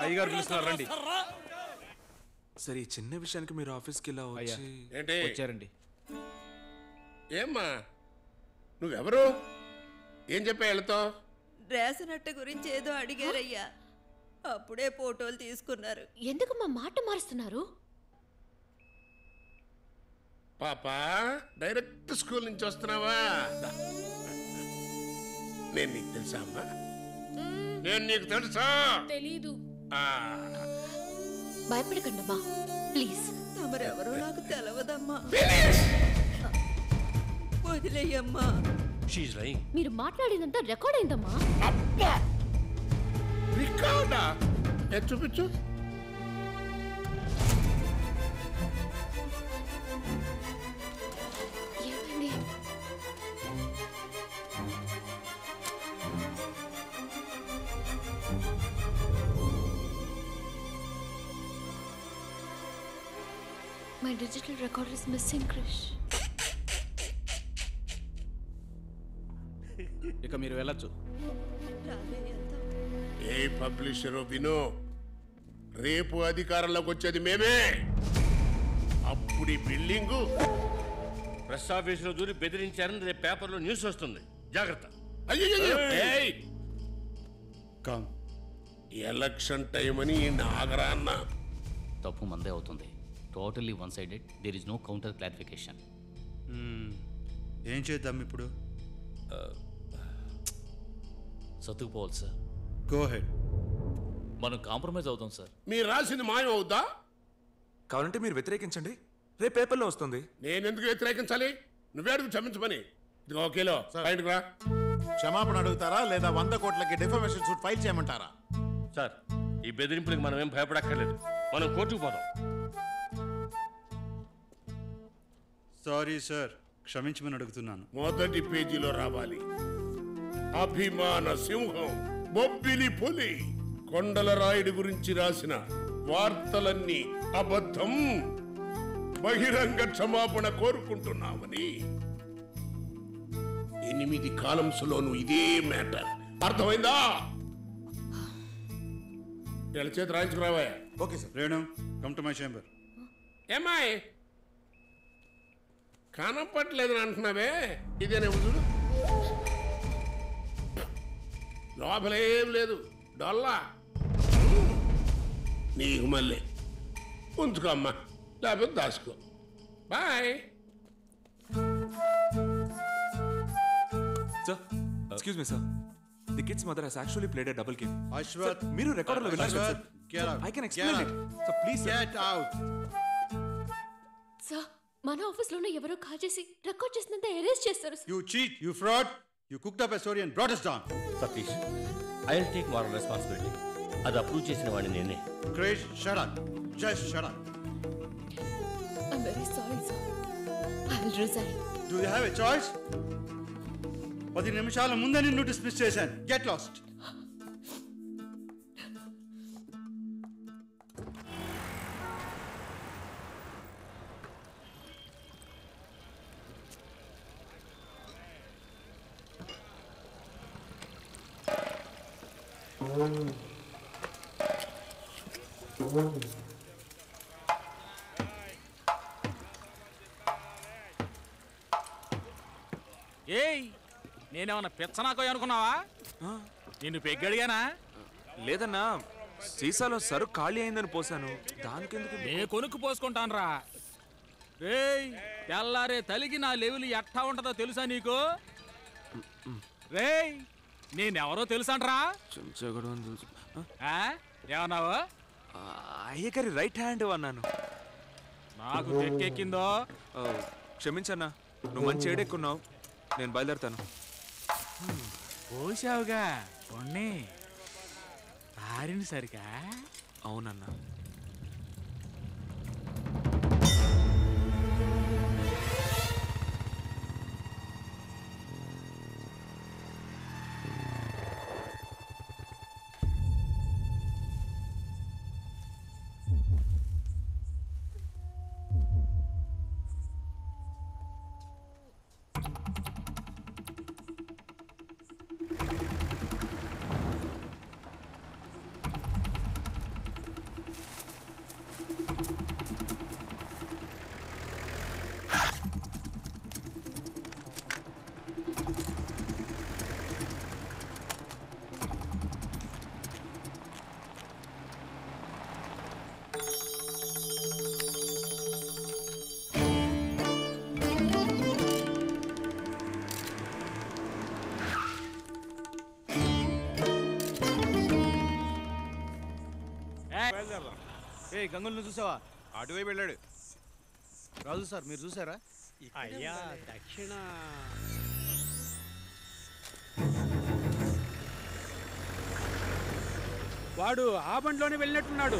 అయ్యగారు పిలుస్తున్నారు రండి. సరే, ఈ చిన్న విషయానికి మీరు ఆఫీస్కి ఇలా వచ్చి ఏంటి వచ్చారండి. ఏమ్మా నువ్వెవరు? ఏం చెప్పా వెళ్తావు? రేషన్ అట్ట గురించి ఏదో అడిగారయ్యా, అప్పుడే ఫోటోలు తీసుకున్నారు. ఎందుకు మా మాట మారుస్తున్నారు? పాపా డైరెక్ట్ స్కూల్ నుంచి వస్తున్నావా? నేను నీకు తెలుసా అమ్మా? నేను నీకు తెలుసా? తెలీదు. భయపడకండమ్మా ప్లీజ్. తమరెవరో నాకు తెలవదమ్మా, వదిలేయమ్మా. మీరు మాట్లాడినంత రికార్డ్ అయిందమ్మా. అబ్బా రికార్డా? చూపించు. ఏమైంది? My digital recorder is missing, Krish. ఇక మీరు వెళ్ళొచ్చు. ఏ పబ్లిషరు విను, రేపు అధికారంలోకి వచ్చేది మేమే. అప్పుడు ఈ బిల్డింగు ప్రెస్ ఆఫీసులో దూరి బెదిరించారని రేపు పేపర్లో న్యూస్ వస్తుంది. జాగ్రత్త. ఎలక్షన్ టైం అని నాగరా అన్న. తప్పు మందే అవుతుంది. Totally one sided. There is no counter clarification. ఏం చేద్దాం ఇప్పుడు? సర్దుకుపోవాలి సార్. Go ahead. మనం కాంప్రమైజ్ అవుతాం సార్. మీరు రాసింది మాయం అవుద్దా? కావాలంటే మీరు వ్యతిరేకించండి, రేపు పేపర్లో వస్తుంది. నేను ఎందుకు వ్యతిరేకించాలి? నువ్వే అడుగు క్షమించమని. ఇదిగో ఓకేలో బయటకు రా. క్షమాపణ అడుగుతారా లేదా 100 కోట్లకి డిఫమేషన్ సూట్ ఫైల్ చేయమంటారా? సార్ ఈ బెదిరింపులకు మనం ఏం భయపడక్కర్లేదు. మనం కోర్టుకు పోదాం. సారీ సార్, క్షమించమని అడుగుతున్నాను. మొదటి పేజీలో రావాలి. అభిమాన సింహం బొబ్బిలి పులి కొండల రాయుడి గురించి రాసిన వార్తలన్నీ అబద్ధం, బహిరంగ క్షమాపణ కోరుకుంటున్నామని. 8 కాలమ్స్లోనూ ఇదే మ్యాటర్. అర్థమైందా? వీళ్ళ చేతి రాయించుకురావా? Okay sir. Renu, come to my chamber. ఏమాయ్ కనపట్లేదని అంటున్నావే, ఇదేనే చూడు. లోపలేం లేదు, డొల్లా. నీకు మళ్ళీ ఉంచుకో అమ్మా, లేకపోతే దాచుకో. Bye. Sir, excuse me sir, the kids mother has actually played a double game. Ashwath, మీరు రికార్డర్లో విన్నారు sir. get out. I can explain it. So please get out. Sir, మన ఆఫీస్లోనే ఎవరో కాల్ చేసి రికార్డ్ చేసినంత ఎరేజ్ చేస్తారు. You cheat, you fraud, you cooked up a story and brought us down. Satish, I will take moral responsibility. అది approve చేసిన వాడిని నేనే. Krish, shut up. Just shut up. I'm very sorry, sir. I will resign. Do you have a choice? 10 నిమిషాల ముందే నిన్ను dismiss చేశాను. Get lost. ఏయ్, నేనేమన్నా పిచ్చనాకో అనుకున్నావా? నిన్ను పెగ్గడిగానా? లేదన్నా, సీసాలో సరుకు ఖాళీ అయిందని పోసాను. దానికెందుకు? నే కొనుక్కు పోసుకుంటాను రా. రేయ్, తెల్లారే తలిగి నా లెవెల్ ఎట్టా ఉంటుందో తెలుసా నీకు? రేయ్, నేనెవరో తెలుసంట్రా? ఏమన్నావు? అయ్యగారి రైట్ హ్యాండ్ అన్నాను. నాకు ఎక్కిందో. క్షమించన్నా, నువ్వు మంచి ఏడెక్కున్నావు. నేను బయలుదేరుతాను. పోసావుగా కొన్ని పారిన సరిగా. అవునన్నా. రే గంగుల్ని చూసావా? అటువైపు వెళ్ళాడు. రాజు సార్ మీరు చూసారా? అయ్యా దక్షిణ వాడు ఆ బండిలోనే వెళ్ళినట్టున్నాడు.